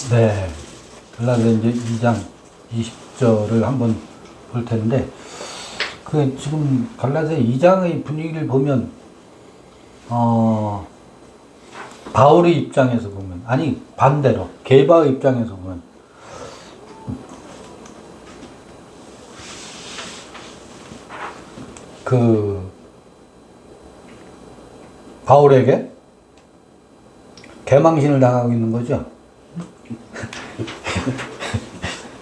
네. 갈라디아 이제 2장 20절을 한번 볼 텐데, 그 지금 갈라디아 2장의 분위기를 보면, 바울의 입장에서 보면, 아니, 반대로, 게바의 입장에서 보면, 바울에게 개망신을 당하고 있는 거죠.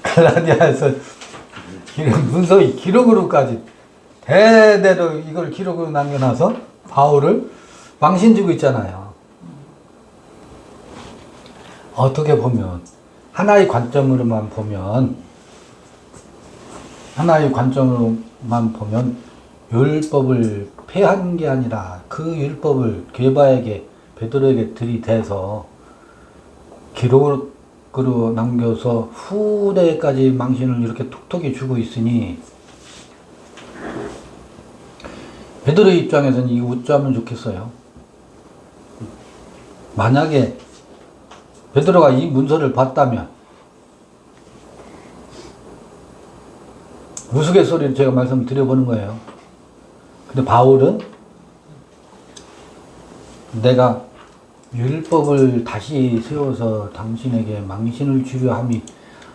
갈라디아에서 문서의 기록으로까지 대대로 이걸 기록으로 남겨놔서 바울을 망신 주고 있잖아요. 어떻게 보면 하나의 관점으로만 보면 율법을 폐한 게 아니라 그 율법을 게바에게 베드로에게 들이대서 기록으로 남겨서 후대까지 망신을 이렇게 톡톡히 주고 있으니 베드로의 입장에서는 이거 어쩌면 좋겠어요. 만약에 베드로가 이 문서를 봤다면 우스갯소리를 제가 말씀드려보는 거예요. 근데 바울은 내가 율법을 다시 세워서 당신에게 망신을 주려 함이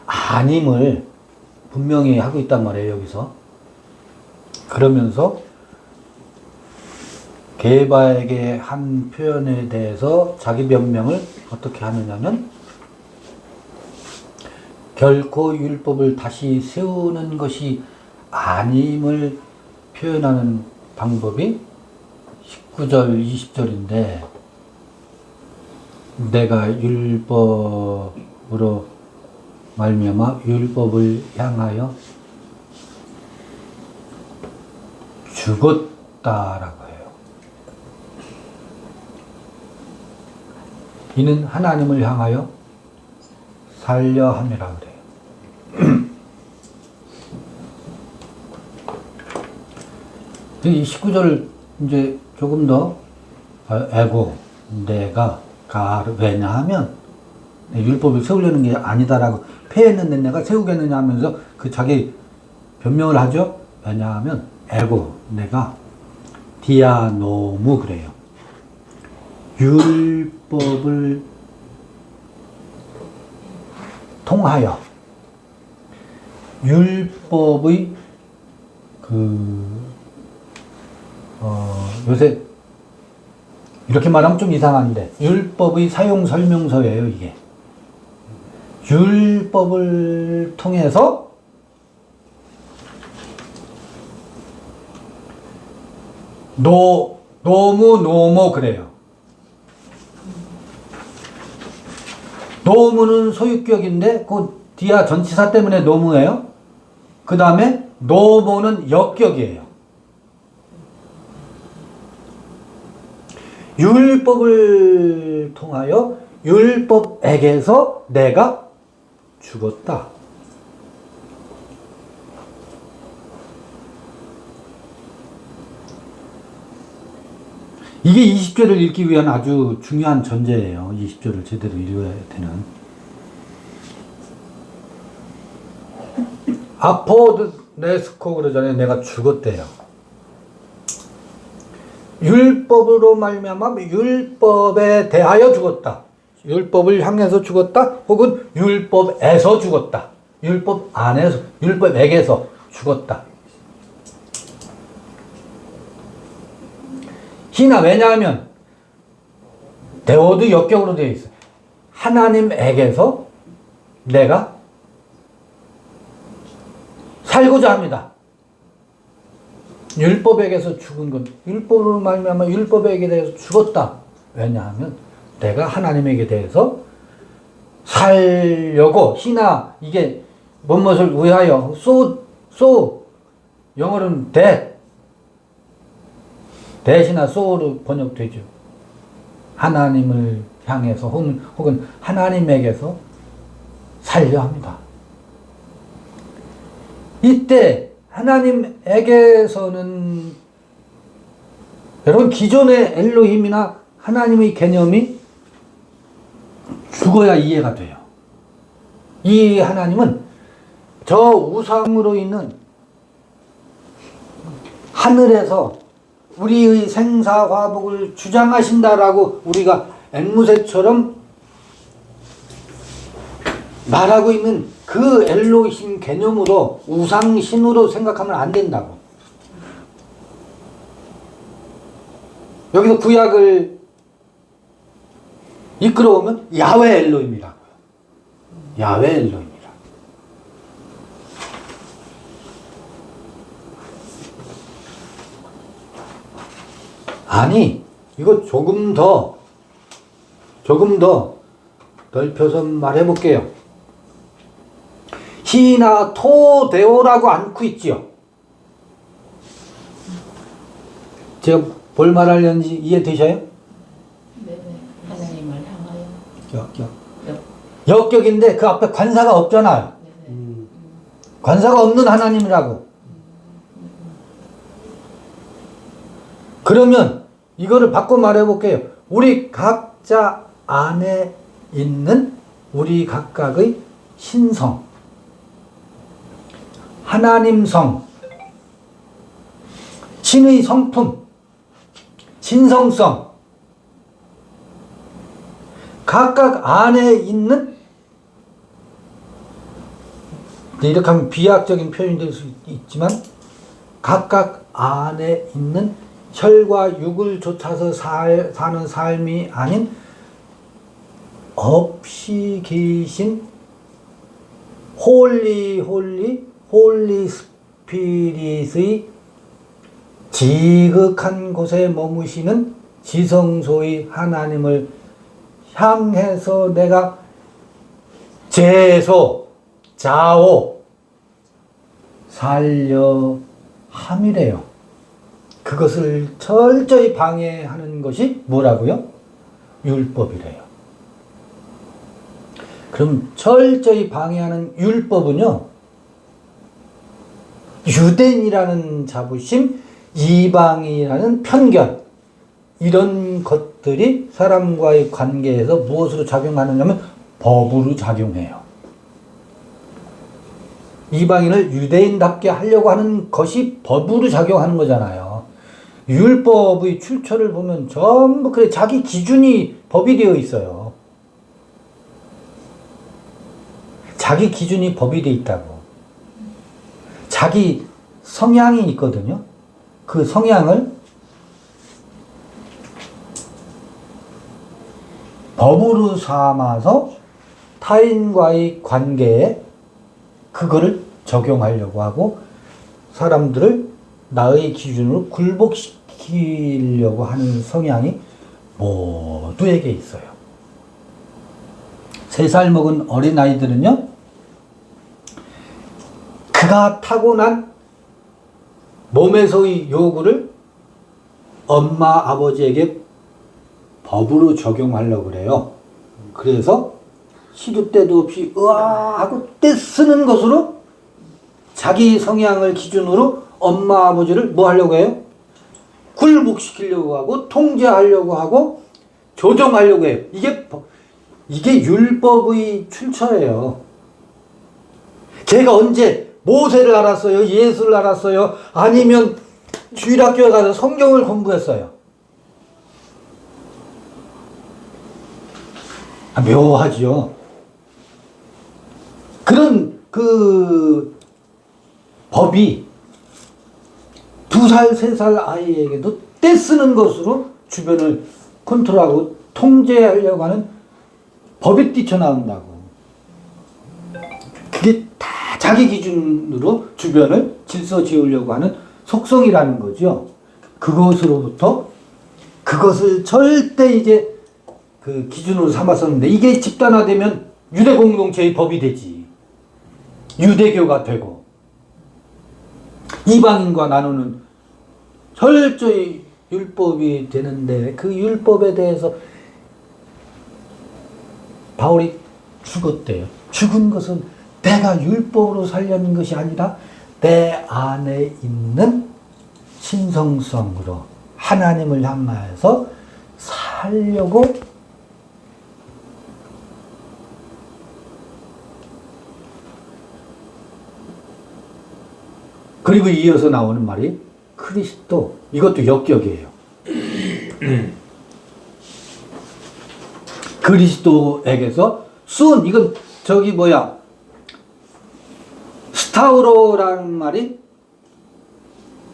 아님을 분명히 하고 있단 말이에요, 여기서. 그러면서 게바에게 한 표현에 대해서 자기 변명을 어떻게 하느냐면, 결코 율법을 다시 세우는 것이 아님을 표현하는 방법이 19절, 20절인데, 내가 율법으로 말미암아 율법을 향하여 죽었다라고 해요. 이는 하나님을 향하여 살려 함이라 그래요. 이 19절 이제 조금 더 에고 내가 왜냐하면 율법을 세우려는 게 아니다라고 폐했는데 내가 세우겠느냐 하면서 그 자기 변명을 하죠. 왜냐하면 에고 내가 디아노무 그래요. 율법을 통하여 율법의 요새 이렇게 말하면 좀 이상한데 율법의 사용 설명서예요, 이게. 율법을 통해서 노무 그래요. 노무는 소유격인데 그 디아 전치사 때문에 노무예요. 그 다음에 노모는 역격이에요. 율법을 통하여 율법에게서 내가 죽었다. 이게 20절을 읽기 위한 아주 중요한 전제예요. 20절을 제대로 읽어야 되는. 아포네스코 그러잖아요. 내가 죽었대요. 율법으로 말미암아 율법에 대하여 죽었다. 율법을 향해서 죽었다. 혹은 율법에서 죽었다. 율법 안에서, 율법에게서 죽었다. 희나 왜냐하면 데오도 역격으로 되어 있어요. 하나님에게서 내가 살고자 합니다. 율법에게서 죽은 것, 율법으로 말미암아 율법에게 대해서 죽었다. 왜냐하면 내가 하나님에게 대해서 살려고. 희나 이게 무엇을 위하여 영어로는 대시나 so로 번역되죠. 하나님을 향해서 혹은 하나님에게서 살려 합니다. 이때 하나님에게서는 여러분 기존의 엘로힘이나 하나님의 개념이 죽어야 이해가 돼요. 이 하나님은 저 우상으로 있는 하늘에서 우리의 생사화복을 주장하신다라고 우리가 앵무새처럼 말하고 있는 그 엘로힘 개념으로 우상신으로 생각하면 안 된다고. 여기서 구약을 이끌어오면 야훼 엘로힘이라고요. 야훼 엘로힘이라. 아니, 이거 조금 더 넓혀서 말해볼게요. 히나 토데오라고 않고 있지요. 제가 뭘 말하려는지 이해되셔요? 네네. 하나님을 향하여. 역격인데 그 앞에 관사가 없잖아요. 관사가 없는 하나님이라고. 그러면 이거를 바꿔 말해볼게요. 우리 각자 안에 있는 우리 각각의 신성, 하나님성, 신의 성품, 신성성, 각각 안에 있는, 이렇게 하면 비약적인 표현이 될 수 있지만 각각 안에 있는 혈과 육을 좇아서 사는 삶이 아닌 없이 계신 홀리 스피릿의 지극한 곳에 머무시는 지성소의 하나님을 향해서 내가 제소, 자오, 살려 함이래요. 그것을 철저히 방해하는 것이 뭐라고요? 율법이래요. 그럼 철저히 방해하는 율법은요, 유대인이라는 자부심, 이방이라는 편견, 이런 것들이 사람과의 관계에서 무엇으로 작용하느냐면 법으로 작용해요. 이방인을 유대인답게 하려고 하는 것이 법으로 작용하는 거잖아요. 율법의 출처를 보면 전부 그래 자기 기준이 법이 되어 있어요. 자기 기준이 법이 되어 있다고. 자기 성향이 있거든요. 그 성향을 법으로 삼아서 타인과의 관계에 그거를 적용하려고 하고 사람들을 나의 기준으로 굴복시키려고 하는 성향이 모두에게 있어요. 3살 먹은 어린아이들은요, 그가 타고난 몸에서의 요구를 엄마, 아버지에게 법으로 적용하려고 그래요. 그래서 시도 때도 없이 으아 하고 떼쓰는 것으로 자기 성향을 기준으로 엄마, 아버지를 뭐 하려고 해요? 굴복시키려고 하고 통제하려고 하고 조종하려고 해요. 이게 율법의 출처예요. 걔가 언제 모세를 알았어요? 예수를 알았어요? 아니면 주일학교에 가서 성경을 공부했어요? 묘하죠. 그런 그 법이 2살, 3살 아이에게도 떼쓰는 것으로 주변을 컨트롤하고 통제하려고 하는 법이 뛰쳐나온다고. 그게 다 자기 기준으로 주변을 질서 지으려고 하는 속성이라는 거죠. 그것으로부터 그것을 절대 이제 그 기준으로 삼았었는데 이게 집단화되면 유대 공동체의 법이 되지. 유대교가 되고 이방인과 나누는 철저히 율법이 되는데 그 율법에 대해서 바울이 죽었대요. 죽은 것은 내가 율법으로 살려는 것이 아니라 내 안에 있는 신성성으로 하나님을 향하여서 살려고 그리고 이어서 나오는 말이 그리스도. 이것도 역격이에요. 그리스도에게서 순, 이건 저기 뭐야, 스타우로라는 말이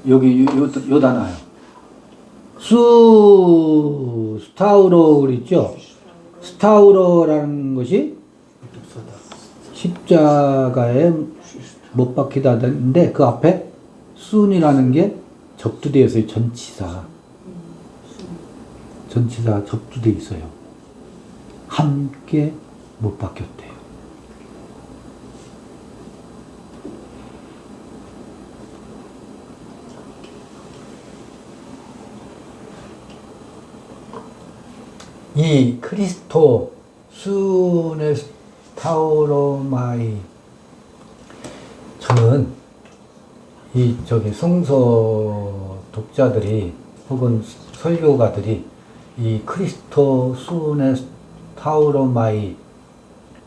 여기 요 단어예요. 스타우로 그랬죠? 스타우로라는 것이 십자가에 못 박히다는데 그 앞에 순이라는 게 접두되어 있어요. 전치사 접두되어 있어요. 함께 못 박혔대요. 이 크리스토 수네스타우로마이, 저는 이 저기 성서 독자들이 혹은 설교가들이 이 크리스토 수네스타우로마이,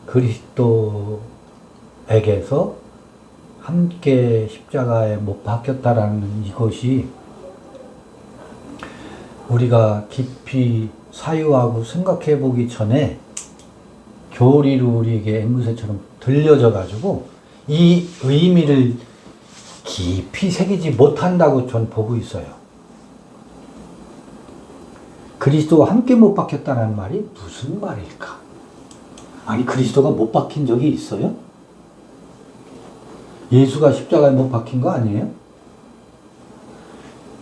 그리스도에게서 함께 십자가에 못 박혔다라는 이것이 우리가 깊이 사유하고 생각해 보기 전에 교리로 우리에게 앵무새처럼 들려져 가지고 이 의미를 깊이 새기지 못한다고 전 보고 있어요. 그리스도와 함께 못 박혔다는 말이 무슨 말일까? 아니, 그리스도가 못 박힌 적이 있어요? 예수가 십자가에 못 박힌 거 아니에요?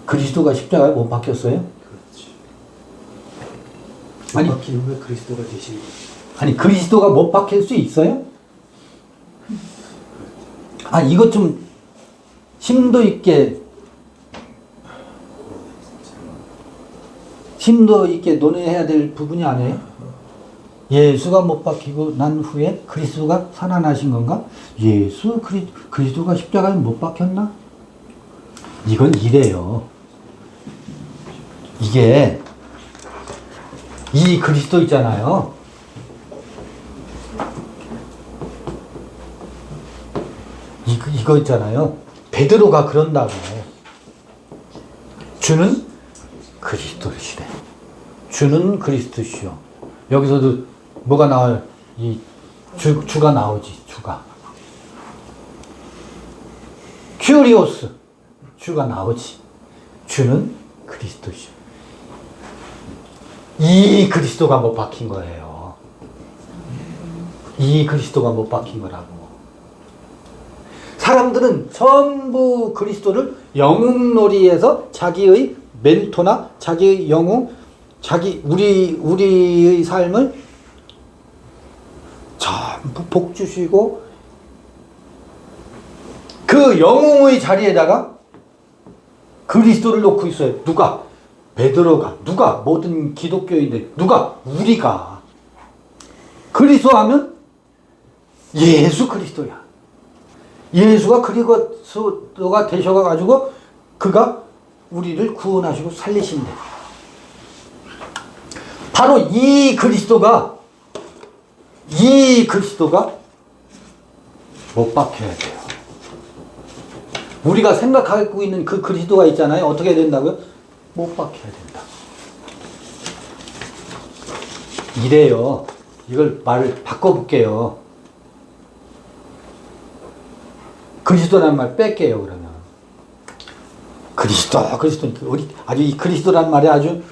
그리스도가 십자가에 못 박혔어요? 아니, 박힌 후에 그리스도가 되신 거죠. 아니, 그리스도가 못 박힐 수 있어요? 아, 이것 좀 심도 있게 논의해야 될 부분이 아니에요? 예수가 못 박히고 난 후에 그리스도가 살아나신 건가? 그리스도가 십자가에 못 박혔나? 이건 이래요. 이게 이 그리스도 있잖아요. 이거 있잖아요. 베드로가 그런다고. 주는 그리스도시래. 주는 그리스도시요. 여기서도 뭐가 나와요? 주가 나오지. 주가. 큐리오스. 주가 나오지. 주는 그리스도시요. 이 그리스도가 못 박힌 거예요. 이 그리스도가 못 박힌 거라고. 사람들은 전부 그리스도를 영웅놀이에서 자기의 멘토나 자기의 영웅, 우리의 삶을 전부 복 주시고 그 영웅의 자리에다가 그리스도를 놓고 있어요. 누가? 베드로가. 누가? 모든 기독교인들. 누가? 우리가. 그리스도 하면 예수 그리스도야. 예수가 그리스도가 되셔가지고 그가 우리를 구원하시고 살리신대. 바로 이 그리스도가 못 박혀야 돼요. 우리가 생각하고 있는 그 그리스도가 있잖아요. 어떻게 된다고요? 못 박혀야 된다. 이래요. 이걸 말을 바꿔볼게요. 그리스도라는 말 뺄게요, 그러면. 그리스도. 우리 아주 이 그리스도라는 말이 아주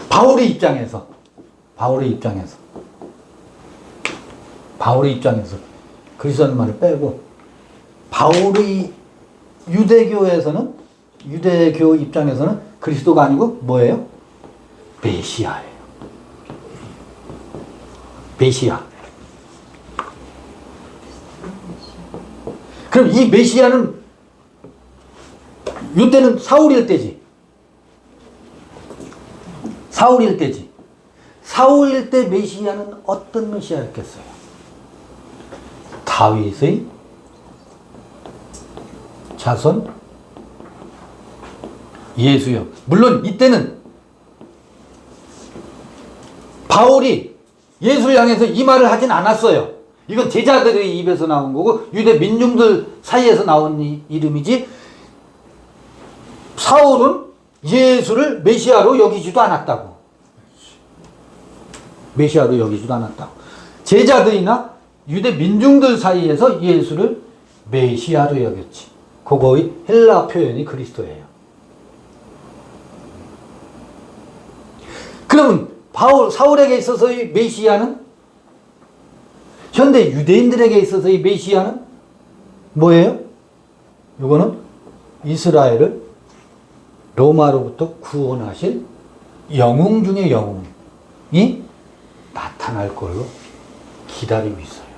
바울의 입장에서 그리스도라는 말을 빼고 바울의 유대교 입장에서는 그리스도가 아니고 뭐예요? 메시아예요. 메시아. 그럼 이 메시아는 이때는 사울일 때지. 사울일 때 메시아는 어떤 메시아였겠어요? 다윗의 자손 예수요. 물론 이때는 바울이 예수를 향해서 이 말을 하진 않았어요. 이건 제자들의 입에서 나온 거고 유대 민중들 사이에서 나온 이름이지 사울은 예수를 메시아로 여기지도 않았다고. 메시아로 여기지도 않았다고. 제자들이나 유대 민중들 사이에서 예수를 메시아로 여겼지. 그거의 헬라 표현이 그리스도예요. 그러면 사울에게 있어서의 메시아는, 현대 유대인들에게 있어서의 메시아는 뭐예요? 이거는 이스라엘을 로마로부터 구원하실 영웅 중의 영웅이 나타날 걸로 기다리고 있어요.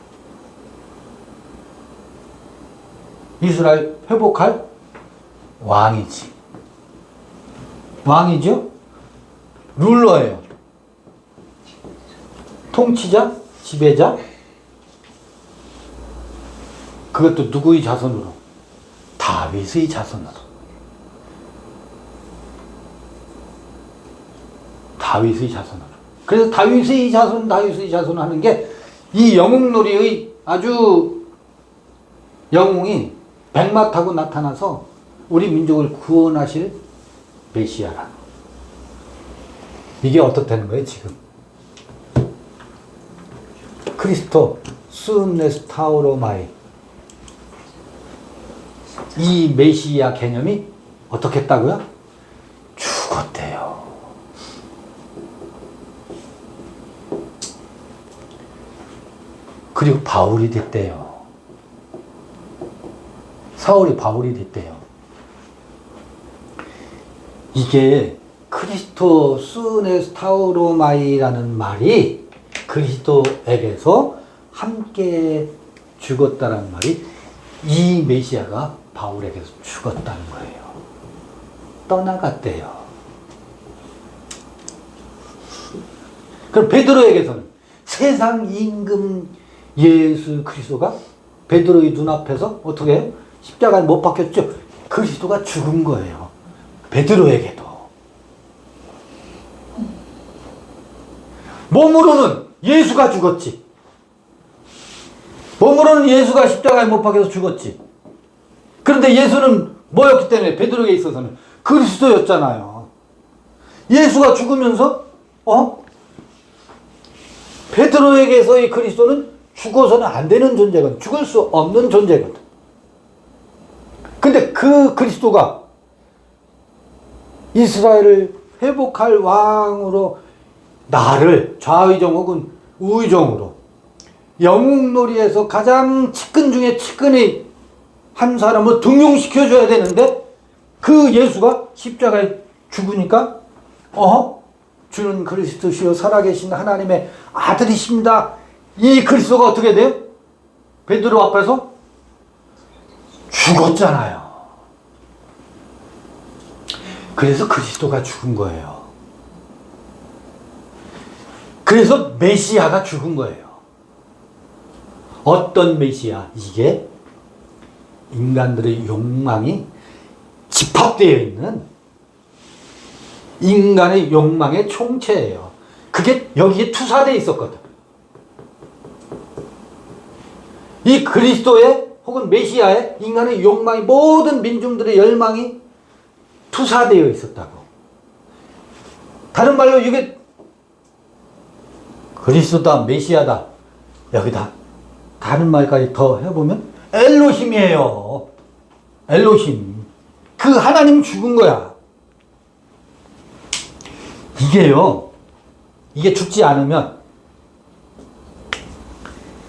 이스라엘 회복할 왕이지. 왕이죠? 룰러예요. 통치자, 지배자. 그것도 누구의 자손으로? 다윗의 자손으로. 다윗의 자손으로. 그래서 다윗의 자손 하는 게 이 영웅놀이의 아주 영웅이 백마 타고 나타나서 우리 민족을 구원하실 메시아라. 이게 어떻다는 거예요, 지금? 크리스토 스운네스타우로마이. 이 메시아 개념이 어떻게 했다고요? 죽었대요. 그리고 바울이 됐대요. 사울이 바울이 됐대요. 이게 크리스토 스네스타우로마이라는 말이 그리스도에게서 함께 죽었다는 말이 이 메시아가 바울에게서 죽었다는 거예요. 떠나갔대요. 그럼 베드로에게서는 세상 임금 예수 그리스도가 베드로의 눈앞에서 어떻게 해요? 십자가에 못 박혔죠? 그리스도가 죽은 거예요. 베드로에게도. 몸으로는 예수가 죽었지. 몸으로는 예수가 십자가에 못 박혀서 죽었지. 그런데 예수는 뭐였기 때문에 베드로에게 있어서는 그리스도였잖아요. 예수가 죽으면서 베드로에게서의 그리스도는 죽어서는 안 되는 존재거든. 죽을 수 없는 존재거든. 근데 그 그리스도가 이스라엘을 회복할 왕으로 나를 좌의정 혹은 우의정으로 영웅놀이에서 가장 측근 중에 측근의 한 사람을 등용시켜줘야 되는데 그 예수가 십자가에 죽으니까 주는 그리스도시요 살아계신 하나님의 아들이십니다. 이 그리스도가 어떻게 돼요? 베드로 앞에서 죽었잖아요. 그래서 그리스도가 죽은 거예요. 그래서 메시아가 죽은 거예요. 어떤 메시아? 이게 인간들의 욕망이 집합되어 있는 인간의 욕망의 총체예요. 그게 여기에 투사되어 있었거든. 이 그리스도의 혹은 메시아의 인간의 욕망이 모든 민중들의 열망이 투사되어 있었다고. 다른 말로 이게 그리스도다 메시아다 여기다 다른 말까지 더 해보면 엘로힘이에요. 엘로힘. 그 하나님 죽은 거야.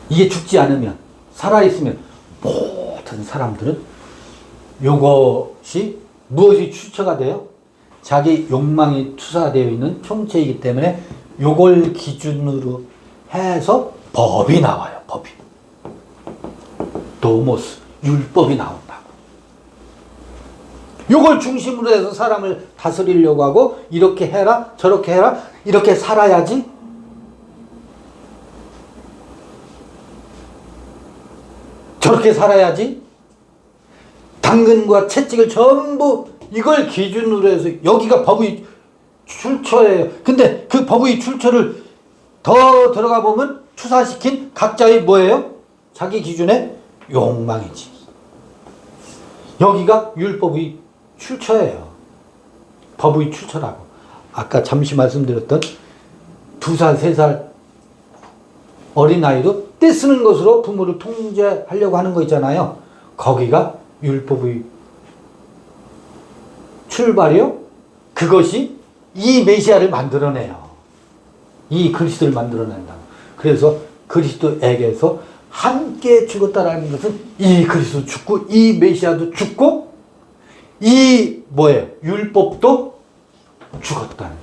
이게 죽지 않으면 살아있으면 모든 사람들은 이것이 무엇이 출처가 돼요? 자기 욕망이 투사되어 있는 총체이기 때문에 이걸 기준으로 해서 법이 나와요. 법이. 노모스, 율법이 나온다고. 이걸 중심으로 해서 사람을 다스리려고 하고 이렇게 해라 저렇게 해라 이렇게 살아야지 저렇게 살아야지 당근과 채찍을 전부 이걸 기준으로 해서 여기가 법의 출처예요. 근데 그 법의 출처를 더 들어가 보면 투사시킨 각자의 뭐예요? 자기 기준의 욕망이지. 여기가 율법의 출처예요. 법의 출처라고. 아까 잠시 말씀드렸던 2살, 3살 어린아이도 떼쓰는 것으로 부모를 통제하려고 하는 거 있잖아요. 거기가 율법의 출발이요. 그것이 이 메시아를 만들어내요. 이 그리스도를 만들어낸다. 그래서 그리스도에게서 함께 죽었다라는 것은 이 그리스도 죽고 이 메시아도 죽고 이 뭐예요? 율법도 죽었다는.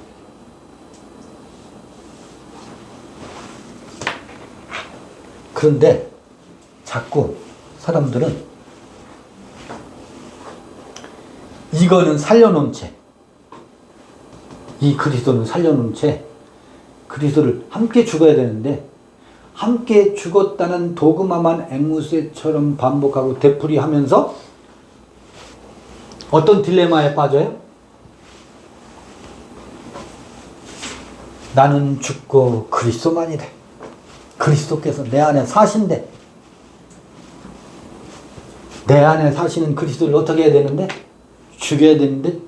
그런데 자꾸 사람들은 이거는 살려놓은 채, 이 그리스도는 살려놓은 채 그리스도를 함께 죽어야 되는데 함께 죽었다는 도그마만 앵무새처럼 반복하고 되풀이하면서 어떤 딜레마에 빠져요? 나는 죽고 그리스도만이래. 그리스도께서 내 안에 사신대. 내 안에 사시는 그리스도를 어떻게 해야 되는데? 죽여야 되는데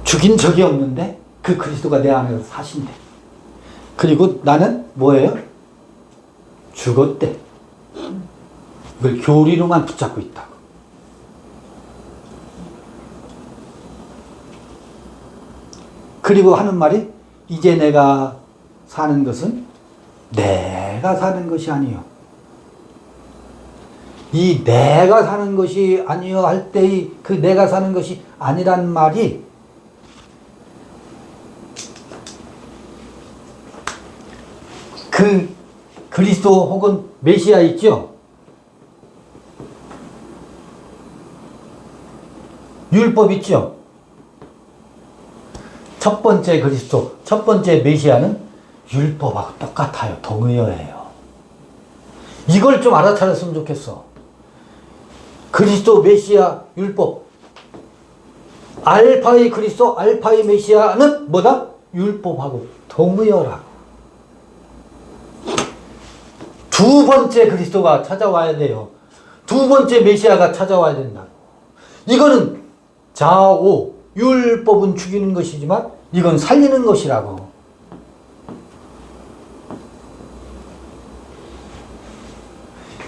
죽인 적이 없는데 그 그리스도가 내 안에서 사신대. 그리고 나는 뭐예요? 죽었대. 이걸 교리로만 붙잡고 있다고. 그리고 하는 말이 이제 내가 사는 것은 내가 사는 것이 아니요. 이 내가 사는 것이 아니요 할 때의 그 내가 사는 것이 아니란 말이 그 그리스도 혹은 메시아 있죠? 율법 있죠? 첫 번째 그리스도, 첫 번째 메시아는 율법하고 똑같아요. 동의어예요. 이걸 좀 알아차렸으면 좋겠어. 그리스도, 메시아, 율법. 알파의 그리스도, 알파의 메시아는 뭐다? 율법하고 동의어라고. 두 번째 그리스도가 찾아와야 돼요. 두 번째 메시아가 찾아와야 된다. 이거는 좌우, 율법은 죽이는 것이지만 이건 살리는 것이라고.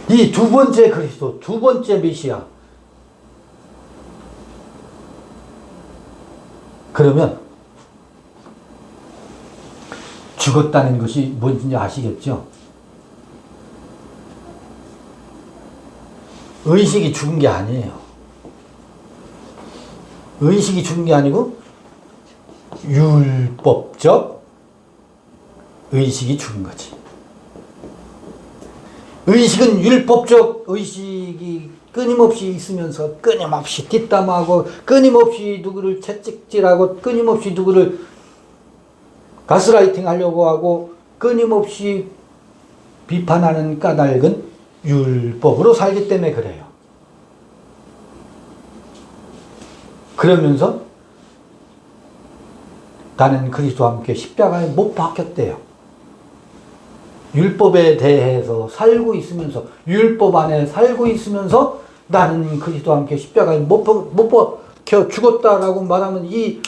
이 두 번째 그리스도, 두 번째 메시아. 그러면 죽었다는 것이 뭔지 아시겠죠? 의식이 죽은 게 아니에요. 의식이 죽은 게 아니고 율법적 의식이 죽은 거지. 의식은 율법적 의식이 끊임없이 있으면서 끊임없이 뒷담화하고 끊임없이 누구를 채찍질하고 끊임없이 누구를 가스라이팅 하려고 하고 끊임없이 비판하는 까닭은 율법으로 살기 때문에 그래요. 그러면서 나는 그리스도와 함께 십자가에 못 박혔대요. 율법에 대해서 살고 있으면서 율법 안에 살고 있으면서 나는 그리스도와 함께 십자가에 못 박혀 죽었다라고 말하면 이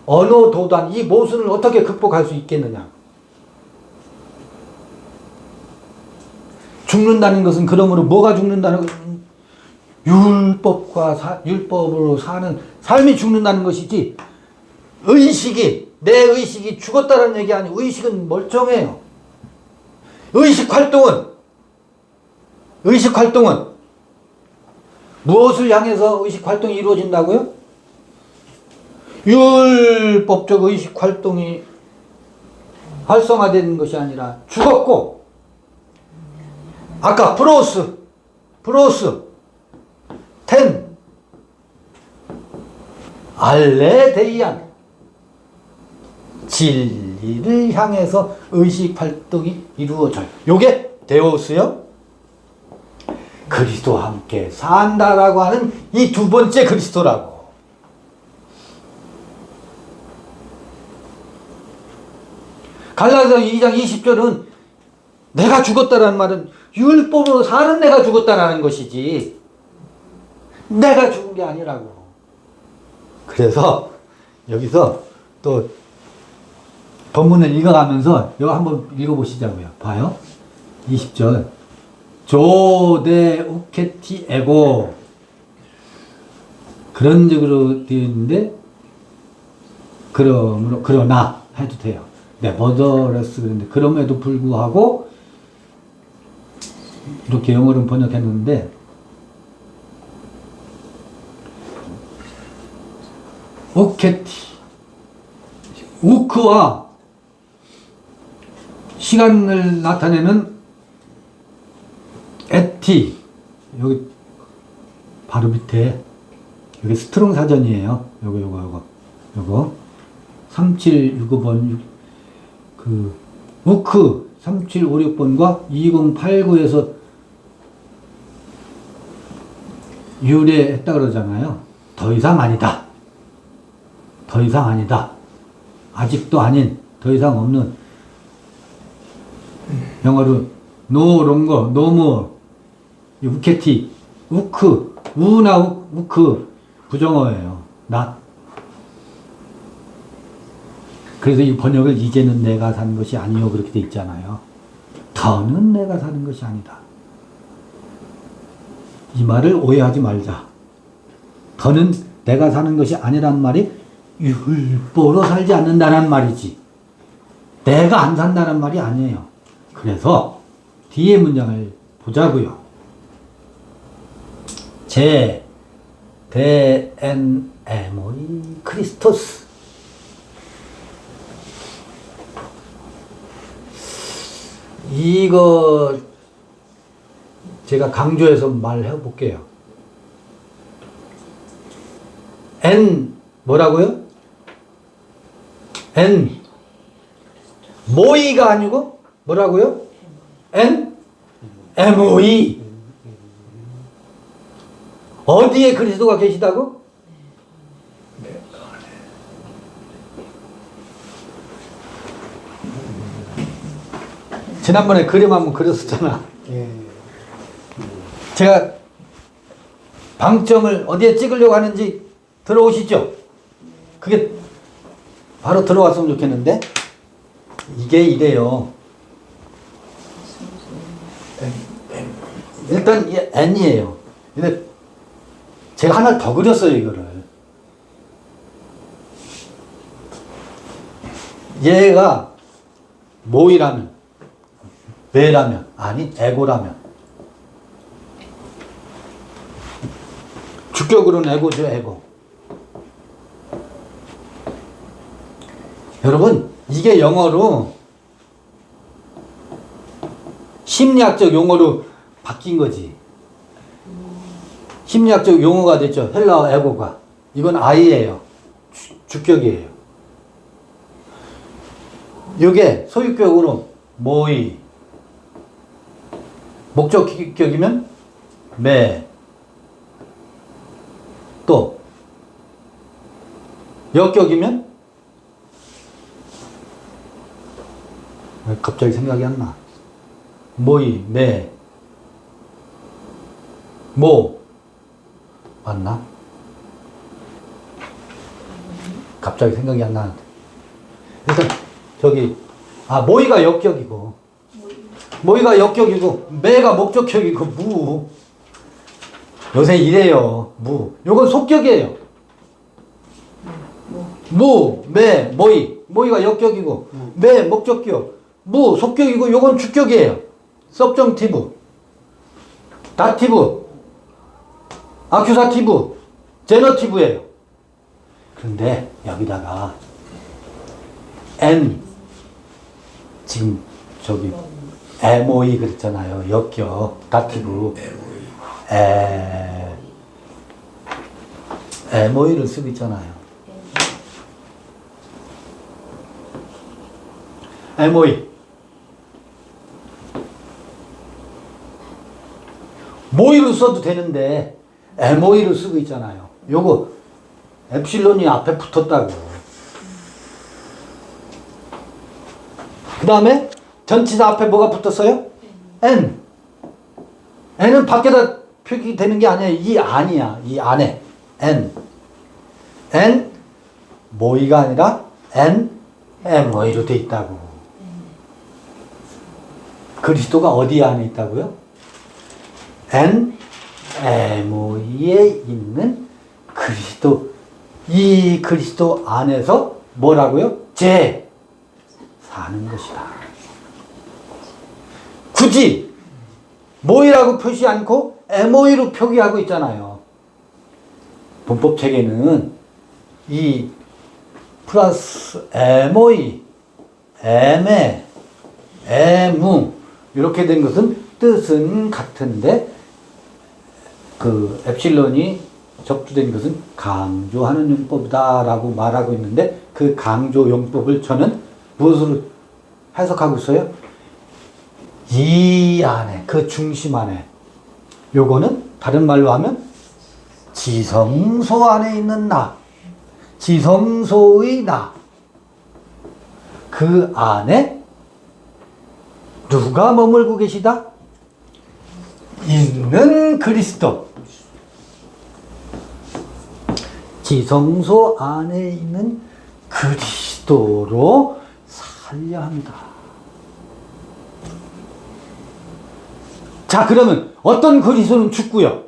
언어 도단, 이 모순을 어떻게 극복할 수 있겠느냐. 죽는다는 것은 그러므로 뭐가 죽는다는 것은 율법으로 사는 삶이 죽는다는 것이지 의식이 내 의식이 죽었다는 얘기 아니고 의식은 멀쩡해요. 의식 활동은 무엇을 향해서 의식 활동이 이루어진다고요? 율법적 의식 활동이 활성화되는 것이 아니라 죽었고 아까 프로스 텐 알레데이안 진리를 향해서 의식 활동이 이루어져요. 요게 데오스요. 그리스도와 함께 산다라고 하는 이 두 번째 그리스도라고. 갈라디아 2장 20절은 내가 죽었다라는 말은 율법으로 사는 내가 죽었다라는 것이지 내가 죽은 게 아니라고. 그래서 여기서 또 본문을 읽어가면서 이거 한번 읽어보시자고요. 봐요. 20절. 조대 우케티 에고. 그런 식으로 되어 있는데, 그러나 해도 돼요. 네, 머더레스 그런데, 그럼에도 불구하고, 이렇게 영어로 번역했는데, 우케티. 우크와 시간을 나타내는 에티. 여기 바로 밑에 여기 스트롱 사전이에요. 요거 3765번 그 우크 3756번과 2089에서 유래했다 그러잖아요. 더 이상 아니다. 더 이상 아니다. 아직도 아닌, 더 이상 없는. 영어로 no longer, no more. 우케티, 우크, 우나 우크 부정어예요. not. 그래서 이 번역을 이제는 내가 사는 것이 아니요 그렇게 돼 있잖아요. 더는 내가 사는 것이 아니다. 이 말을 오해하지 말자. 더는 내가 사는 것이 아니란 말이 율법으로 살지 않는다는 말이지. 내가 안 산다는 말이 아니에요. 그래서 뒤에 문장을 보자고요. 제 대엔에모이 크리스토스. 이거 제가 강조해서 말해 볼게요. 엔 뭐라고요? 엔 모이가 아니고 뭐라고요? 엔 MOE. 어디에 그리스도가 계시다고? 지난번에 그림 한번 그렸었잖아. 제가 방점을 어디에 찍으려고 하는지 들어오시죠? 그게 바로 들어왔으면 좋겠는데 이게 이래요. 일단 이게 N이에요. 근데 제가 하나 더 그렸어요, 이거를. 얘가 모이라면, 매라면, 아니, 에고라면. 주격으로는 에고죠, 에고. 여러분, 이게 영어로 심리학적 용어로 바뀐 거지. 심리학적 용어가 됐죠. 헬라어 에고가. 이건 I예요. 주격이에요. 이게 소유격으로 모이. 목적격이면 매. 또 역격이면 갑자기 생각이 안 나. 모이, 매, 모. 맞나? 갑자기 생각이 안 나는데. 일단 저기 모이가 역격이고 매가 목적격이고 무. 요새 이래요. 무. 요건 속격이에요. 무, 매, 모이. 모이가 역격이고 매 목적격. 무 속격이고 요건 주격이에요. 서브정티브, 다티브, 아큐사티브, 제너티브예요. 그런데 여기다가 N 지금 저기 MOE 그랬잖아요. 역격, 다티브, MOE를 쓰고 있잖아요. MOE 모이로 써도 되는데 MOE로 쓰고 있잖아요. 요거 엡실론이 앞에 붙었다고. 그 다음에 전치사 앞에 뭐가 붙었어요? N. N은 밖에다 표기되는 게 아니야. 이 안이야. 이 안에. N. N 모이가 아니라 N MO이로 돼 있다고. 그리스도가 어디 안에 있다고요? N MO에 있는 그리스도. 이 그리스도 안에서 뭐라고요? 제 사는 것이다. 굳이 모이라고 표시 않고 MO이로 표기하고 있잖아요. 문법 책에는 이 플러스 MO이, ME, MU 이렇게 된 것은 뜻은 같은데 그 엡실론이 접두된 것은 강조하는 용법이다라고 말하고 있는데 그 강조 용법을 저는 무엇으로 해석하고 있어요? 이 안에, 그 중심 안에. 요거는 다른 말로 하면 지성소 안에 있는 나, 지성소의 나. 그 안에 누가 머물고 계시다? 있는 그리스도. 지성소 안에 있는 그리스도로 살려 합니다. 자, 그러면 어떤 그리스도는 죽고요.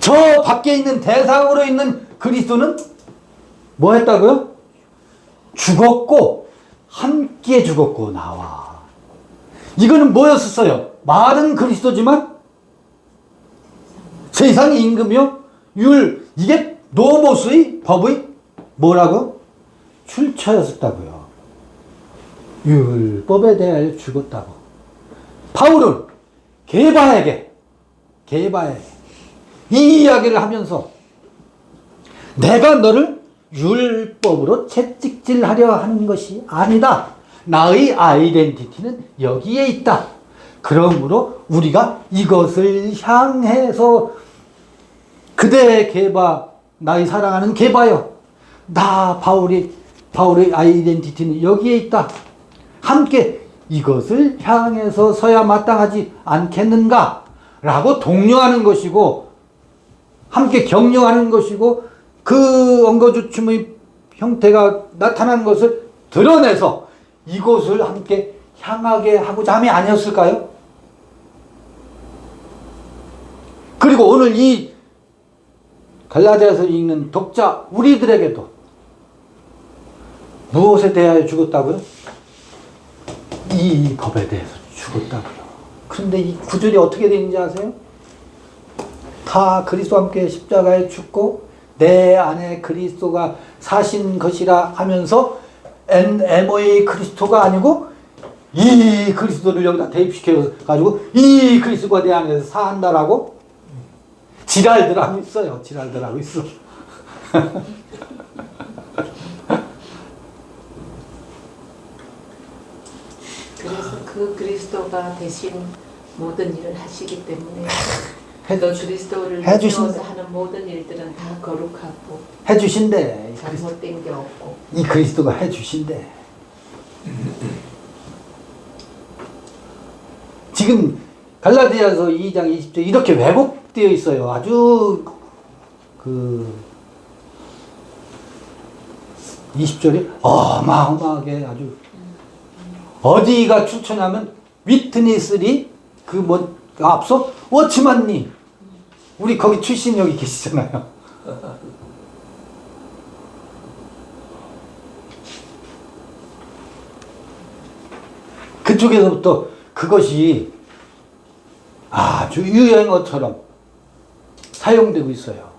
저 밖에 있는 대상으로 있는 그리스도는 뭐 했다고요? 죽었고 함께 죽었고 나와. 이거는 뭐였었어요? 말은 그리스도지만 세상의 임금이요? 이게 노모스의 법의 뭐라고? 출처였었다고요. 율법에 대하여 죽었다고. 바울은 게바에게 이 이야기를 하면서 내가 너를 율법으로 채찍질하려 하는 것이 아니다. 나의 아이덴티티는 여기에 있다. 그러므로 우리가 이것을 향해서 그대 게바, 나의 사랑하는 게바여, 나 바울의 아이덴티티는 여기에 있다. 함께 이것을 향해서 서야 마땅하지 않겠는가? 라고 독려하는 것이고 함께 격려하는 것이고 그 엉거주춤의 형태가 나타난 것을 드러내서 이곳을 함께 향하게 하고자 함이 아니었을까요? 그리고 오늘 이 갈라디아서 읽는 독자 우리들에게도 무엇에 대하여 죽었다고요? 이 법에 대해서 죽었다고요. 그런데 이 구절이 어떻게 되는지 아세요? 다 그리스도와 함께 십자가에 죽고 내 안에 그리스도가 사신 것이라 하면서 MO의 그리스도가 아니고 이 그리스도를 여기다 대입시켜가지고 이 그리스도가 내 안에서 산다라고 지랄들 하고 있어요. 지랄들 하고 있어. 그래서 그 그리스도가 대신 모든 일을 하시기 때문에 또 그리스도를 세워서 하는 모든 일들은 다 거룩하고 해주신대. 잘못된 게 없고 이 그리스도가 해주신대. 지금 갈라디아서 2장 20절 이렇게 왜곡되어 있어요. 아주 그 20절이 어마어마하게 아주 어디가 추천하면 위트니스리 그 뭐 앞서 워치만님 우리 거기 출신 여기 계시잖아요. 그쪽에서부터 그것이 아주 유행어처럼 사용되고 있어요.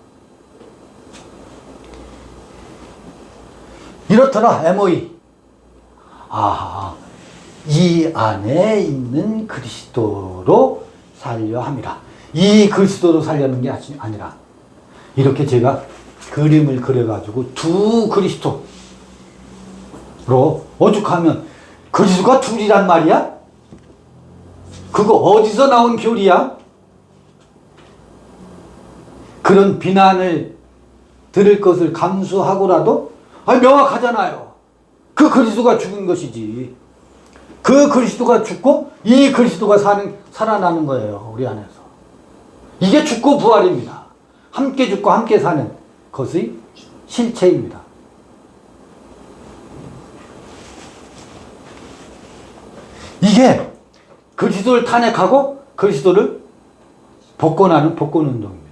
이렇더라 MOE. 이 안에 있는 그리스도로 살려 함이라. 이 그리스도로 살려는 게 아니라 이렇게 제가 그림을 그려가지고 두 그리스도로 오죽하면 그리스도가 둘이란 말이야? 그거 어디서 나온 교리야? 그런 비난을 들을 것을 감수하고라도 명확하잖아요. 그 그리스도가 죽은 것이지. 그 그리스도가 죽고 이 그리스도가 살아나는 거예요. 우리 안에서. 이게 죽고 부활입니다. 함께 죽고 함께 사는 것의 실체입니다. 이게 그리스도를 탄핵하고 그리스도를 복권하는 복권운동입니다.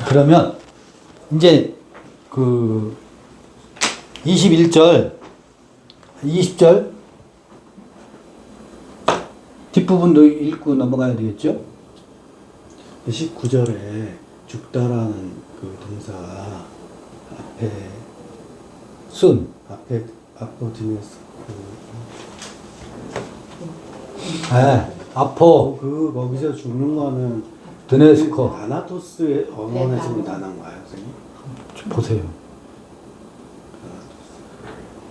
그러면 이제 그 21절, 20절 뒷부분도 읽고 넘어가야 되겠죠? 19절에 죽다라는 그 동사 앞에 순. 앞에 아포디네스 아포, 그 거기서 죽는 거는 드네스코. 다나토스의 언어에서 나는 거예요, 선생님? 보세요.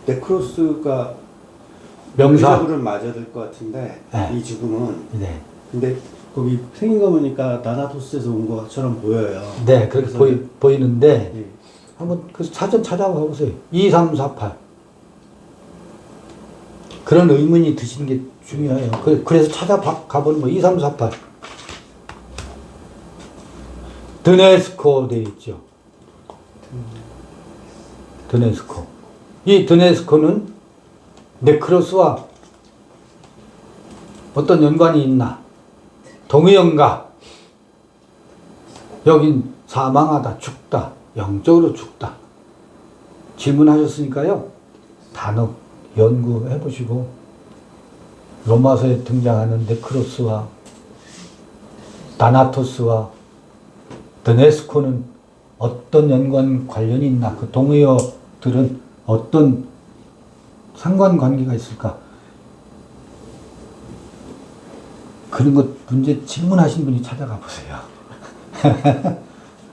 네크로스가 명사. 의사들은 맞아야 될 것 같은데 네. 이 죽음은 네. 근데 거기 생긴 거 보니까 다나토스에서 온 것처럼 보여요. 네, 그렇게 그래서 보이는데, 예. 한번 그 사전 찾아봐 보세요. 2348. 그런 의문이 드시는 게 중요해요. 그래서 찾아가보는 거 2348. 드네스코 돼 있죠. 드네스코. 이 드네스코는 네크로스와 어떤 연관이 있나? 동의연가. 여긴 사망하다, 죽다, 영적으로 죽다. 질문하셨으니까요. 단어 연구해 보시고 로마서에 등장하는 네크로스와 다나토스와 드네스코는 어떤 연관 관련이 있나? 그 동의어들은 어떤 상관관계가 있을까? 그런 것 문제 질문하신 분이 찾아가 보세요.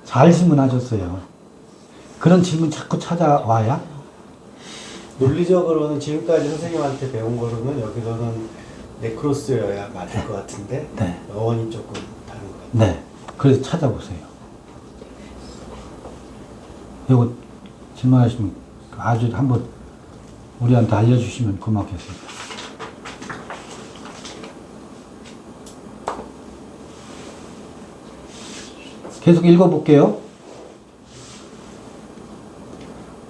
잘 질문하셨어요. 그런 질문 자꾸 찾아와야 논리적으로는 지금까지 선생님한테 배운 거로는 여기서는 네크로스여야 맞을 것 같은데 네. 어원이 조금 다른 것 같아요. 네. 그래서 찾아보세요. 이거 질문하시면 아주 한번 우리한테 알려주시면 고맙겠습니다. 계속 읽어볼게요.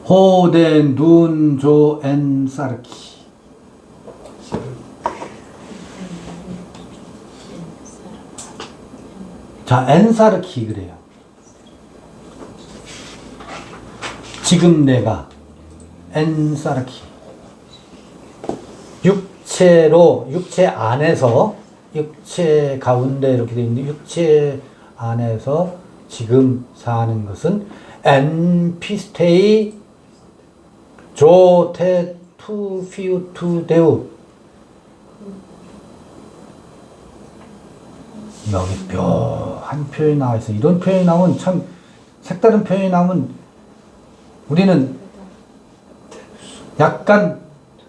호데 눈조 엔사르키. 자, 엔사르키 그래요. 지금 내가 엔사르키. 육체로, 육체 안에서, 육체 가운데 이렇게 되어 있는 육체 안에서 지금 사는 것은 엔피스테이 조테 투 피우 투 데우. 여기 묘한 표현이 나와 있어. 이런 표현이 나오면 참 색다른 표현이 나오면 우리는 약간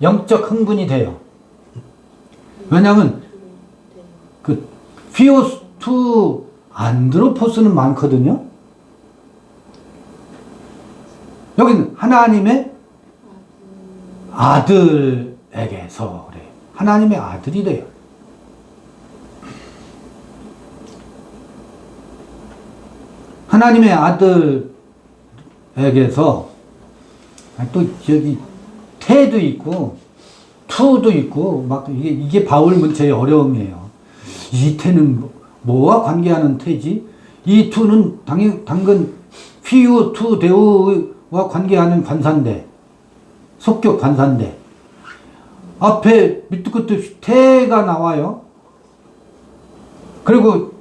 영적 흥분이 돼요. 왜냐하면 그 피오스 투 안드로포스는 많거든요. 여기는 하나님의 아들에게서 그래요. 하나님의 아들이래요. 하나님의 아들에게서 또 저기 태도 있고 투도 있고 막 이게 바울 문체의 어려움이에요. 이 태는 뭐와 관계하는 태지? 이 투는 당근 피우 투 데우와 관계하는 관사인데 속격 관사인데 앞에 밑도 끝도 없이 태가 나와요. 그리고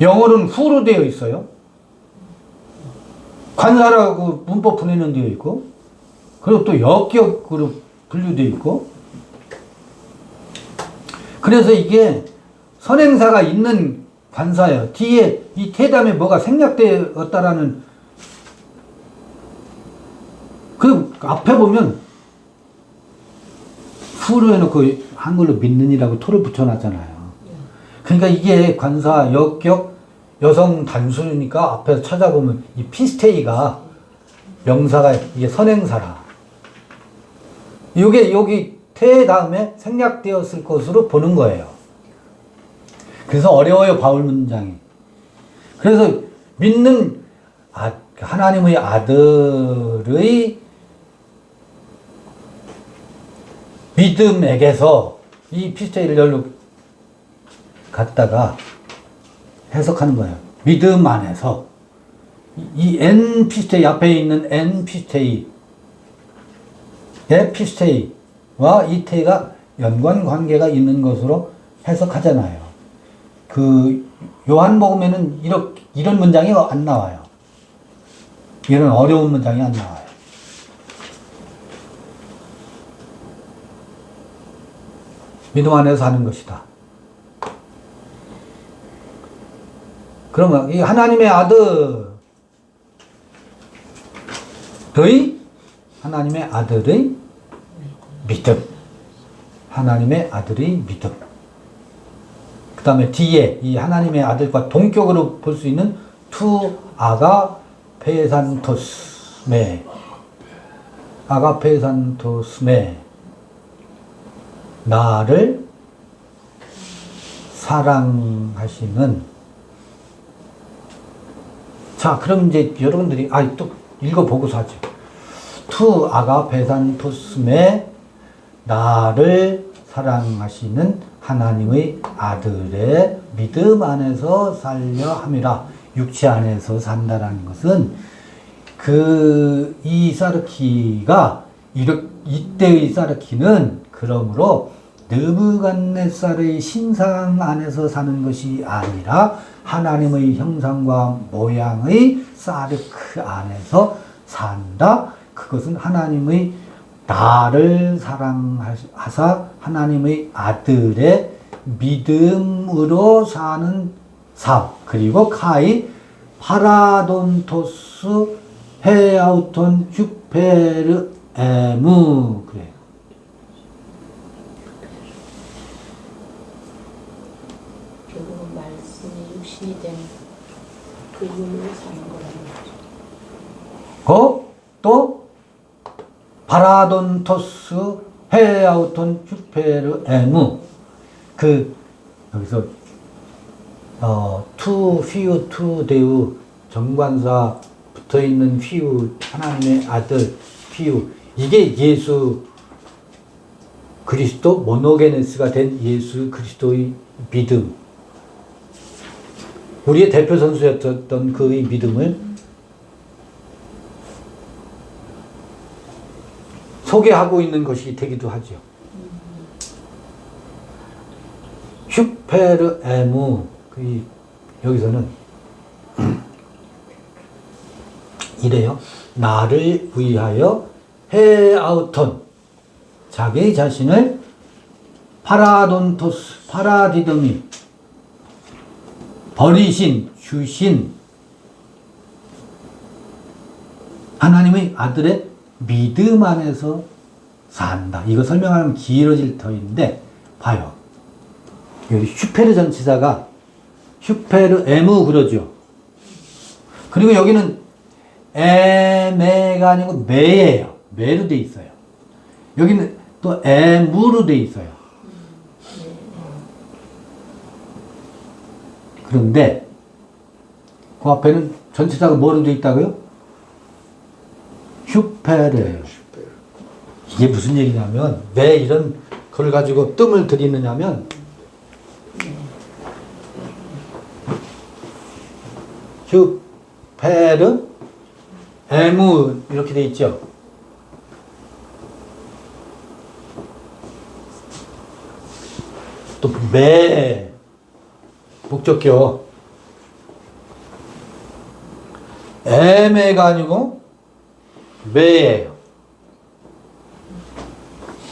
영어로는 후로 되어 있어요. 관사라고 문법 분해는 되어 있고 그리고 또 역격으로 분류되어 있고 그래서 이게 선행사가 있는 관사예요. 뒤에 이 태담에 뭐가 생략되었다라는 그 앞에 보면 후로 해놓고 한글로 믿는이라고 토를 붙여놨잖아요. 그러니까 이게 관사, 역격, 여성 단수니까 앞에서 찾아보면 이 피스테이가 명사가 이게 선행사라. 이게 여기 태 다음에 생략되었을 것으로 보는 거예요. 그래서 어려워요, 바울 문장이. 그래서 믿는 하나님의 아들의 믿음에게서 이 피스테이를 열로 갖다가 해석하는 거예요. 믿음 안에서 이 N 피스테이 앞에 있는 N 피스테이 의 피스테이와 이 테이가 연관 관계가 있는 것으로 해석하잖아요. 그 요한복음에는 이런 문장이 안 나와요. 이런 어려운 문장이 안 나와요. 믿음 안에서 하는 것이다. 그러면 이 하나님의 아들의 믿음. 하나님의 아들의 믿음. 그 다음에 뒤에 이 하나님의 아들과 동격으로 볼 수 있는 투 아가페산토스메. 아가페산토스메. 나를 사랑하시는. 자, 그럼 이제 여러분들이 또 읽어보고서 하죠. 투 아가페산토스메. 나를 사랑하시는 하나님의 아들의 믿음 안에서 살려 함이라. 육체 안에서 산다라는 것은 이 사르키가 이때의 사르키는 그러므로 느부갓네살의 신상 안에서 사는 것이 아니라 하나님의 형상과 모양의 사르크 안에서 산다. 그것은 하나님의 나를 사랑하사 하나님의 아들의 믿음으로 사는 삶. 그리고 카이 파라돈토스 헤아우톤 휴페르 에무. 그래요. 결국은 말씀이 육신이 된 그 이유로 사는 거라는 거죠. 또 파라돈토스 헤아우톤 휴페르 에무. 여기서 투 휘우 투 데우 정관사 붙어 있는 휘우 하나님의 아들 휘우. 이게 예수 그리스도 모노게네스가 된 예수 그리스도의 믿음. 우리의 대표 선수였던 그의 믿음을 소개하고 있는 것이 되기도 하죠. 슈페르 에무. 여기서는 이래요. 나를 위하여 헤아우톤. 자기 자신을 파라돈토스, 파라디덤이 버리신, 주신 하나님의 아들의 믿음 안에서 산다. 이거 설명하면 길어질 터인데 봐요. 여기 슈페르 전치사가 슈페르 에무 그러죠. 그리고 여기는 에메가 아니고 메예요. 메로 돼 있어요. 여기는 또 에무로 돼 있어요. 그런데 그 앞에는 전치사가 뭐로 돼 있다고요? 슈페르예요. 이게 무슨 얘기냐면 왜 이런 걸 가지고 뜸을 들이느냐면 슈페르 에무 이렇게 돼 있죠. 또 메 목적격 에메가 아니고 메예요.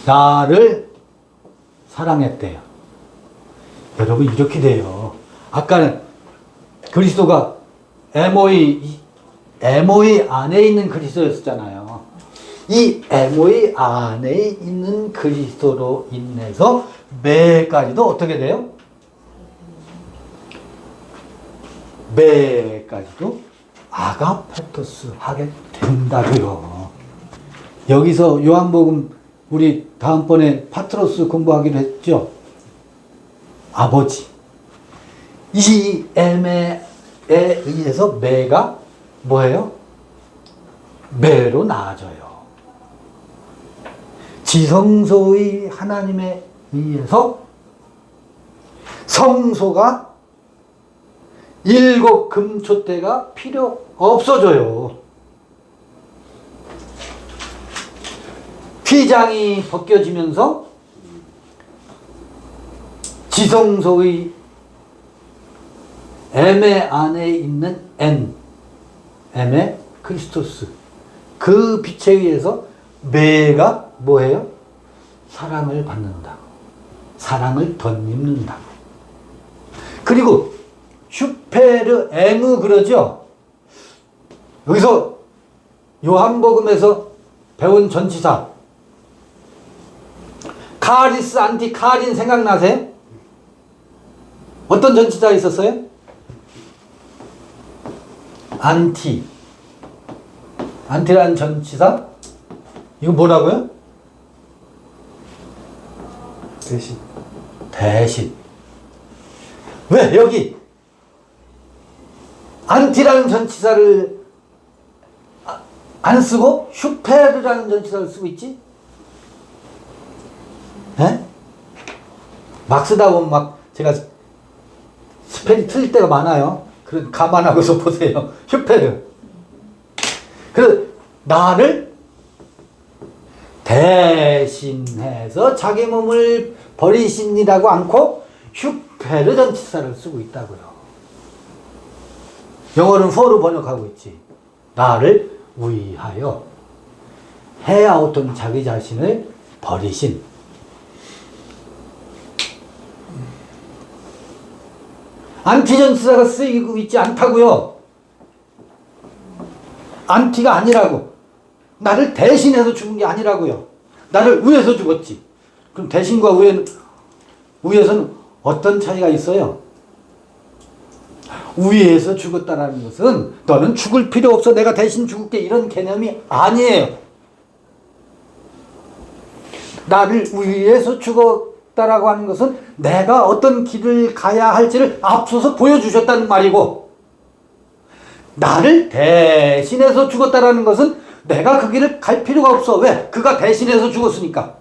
나를 사랑했대요. 여러분 이렇게 돼요. 아까는 그리스도가 에모이 안에 있는 그리스도였잖아요. 이 에모이 안에 있는 그리스도로 인해서 매까지도 어떻게 돼요? 매까지도 아가페토스 하게 된다고요. 여기서 요한복음 우리 다음번에 파트로스 공부하기로 했죠. 아버지. 이 애매에 의해서 매가 뭐예요? 매로 나아져요. 지성소의 하나님에 의해서 성소가 7 금초대가 필요 없어져요. 휘장이 벗겨지면서 지성소의 에메 안에 있는 에메 크리스토스 그 빛에 의해서 매가 뭐예요? 사랑을 받는다고. 사랑을 덧입는다고. 그리고 슈페르 에무 그러죠? 여기서 요한복음에서 배운 전치사 카리스 안티 카린 생각나세요? 어떤 전치사 있었어요? 안티라는 전치사 이거 뭐라고요? 대신 왜 여기 안티라는 전치사를 안 쓰고 슈페르라는 전치사를 쓰고 있지? 에? 막 쓰다 보면 막 제가 스펠이 틀릴 때가 많아요. 그래서 감안하고서 보세요. 슈페르. 그래서 나를 대신해서 자기 몸을 버리시니라고 않고 슈페르 전치사를 쓰고 있다고요. 영어는 for로 번역하고 있지. 나를 위하여 해아우톤 자기 자신을 버리신. 안티전치사가 쓰이고 있지 않다고요. 안티가 아니라고. 나를 대신해서 죽은 게 아니라고요. 나를 위해서 죽었지. 그럼 대신과 위에서는 어떤 차이가 있어요? 위에서 죽었다는 것은 너는 죽을 필요 없어 내가 대신 죽을게 이런 개념이 아니에요. 나를 위해서 죽었다라고 하는 것은 내가 어떤 길을 가야 할지를 앞서서 보여주셨다는 말이고, 나를 대신해서 죽었다라는 것은 내가 그 길을 갈 필요가 없어. 왜? 그가 대신해서 죽었으니까.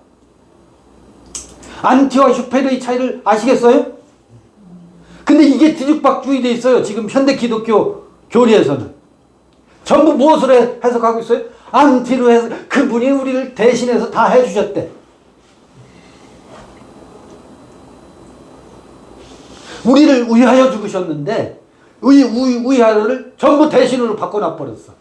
안티와 슈페르의 차이를 아시겠어요? 근데 이게 뒤죽박죽이 돼 있어요. 지금 현대 기독교 교리에서는. 전부 무엇을 해석하고 있어요? 안티로 해서 그분이 우리를 대신해서 다 해주셨대. 우리를 위하여 죽으셨는데 위하여를 전부 대신으로 바꿔놔버렸어.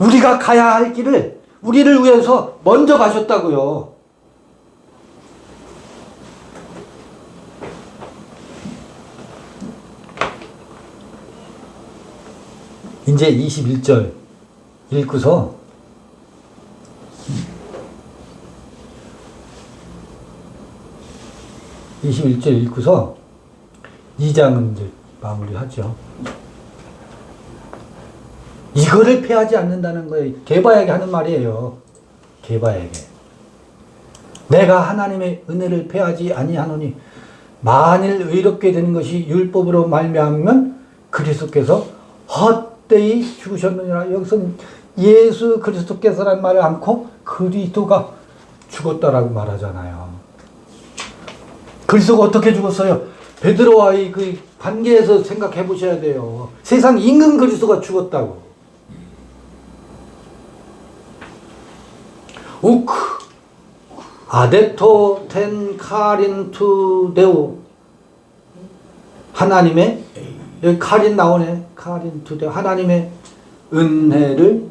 우리가 가야 할 길을 우리를 위해서 먼저 가셨다고요. 이제 21절 읽고서 읽고서 2장은 이제 마무리하죠. 이거를 패하지 않는다는 거예요. 게바에게 하는 말이에요. 게바에게. 내가 하나님의 은혜를 패하지 아니하노니 만일 의롭게 되는 것이 율법으로 말미암으면 그리스도께서 헛되이 죽으셨느니라. 여기서는 예수 그리스도께서라는 말을 않고 그리스도가 죽었다라고 말하잖아요. 그리스도가 어떻게 죽었어요? 베드로와의 그 관계에서 생각해 보셔야 돼요. 세상 임금 그리스도가 죽었다고. 우크 아데토 텐 카린 투 데오. 하나님의, 여기 카린 나오네. 카린 투 데오. 하나님의 은혜를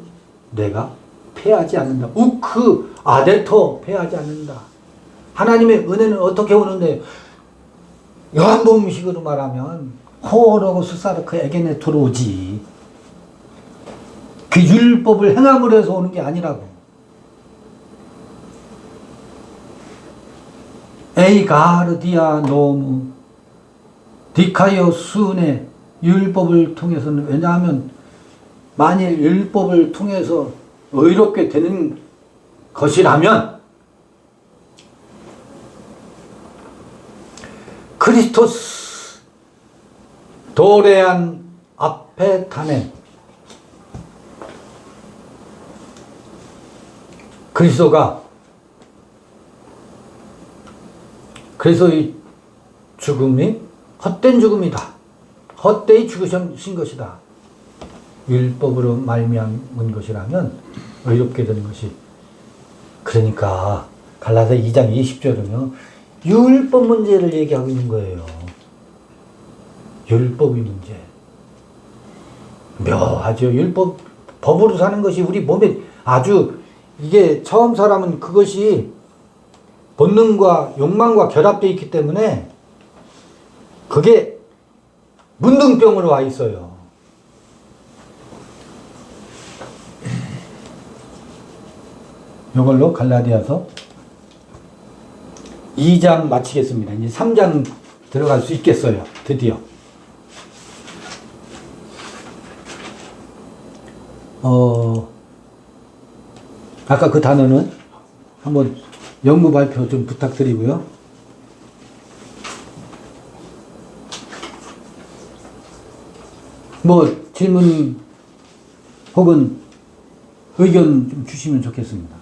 내가 패하지 않는다. 우크 아데토 패하지 않는다. 하나님의 은혜는 어떻게 오는데, 요한복음식으로 말하면 호로고 수사르크 에게네 들어오지. 그 율법을 행함으로 해서 오는 게 아니라고. 에이 가르디아 노무 디카이오 순의 율법을 통해서는, 왜냐하면 만일 율법을 통해서 의롭게 되는 것이라면 크리스토스 도레안 앞에 타네, 그리스도가, 그래서 이 죽음이 헛된 죽음이다, 헛되이 죽으신 것이다, 율법으로 말미암은 것이라면 의롭게 되는 것이. 그러니까 갈라디아 2장 20절은요 율법 문제를 얘기하고 있는 거예요. 율법의 문제. 묘하죠. 율법, 법으로 사는 것이 우리 몸에 아주, 이게 처음 사람은 그것이 본능과 욕망과 결합되어 있기 때문에 그게 문둥병으로 와 있어요. 이걸로 갈라디아서 2장 마치겠습니다. 이제 3장 들어갈 수 있겠어요. 드디어. 아까 그 단어는 한번 영무 발표 좀 부탁드리고요. 뭐 질문 혹은 의견 좀 주시면 좋겠습니다.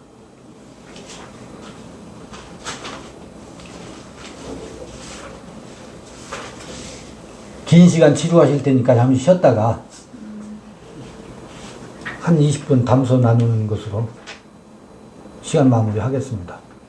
긴 시간 치료하실 테니까 잠시 쉬었다가 한 20분 담소 나누는 것으로 시간 마무리 하겠습니다.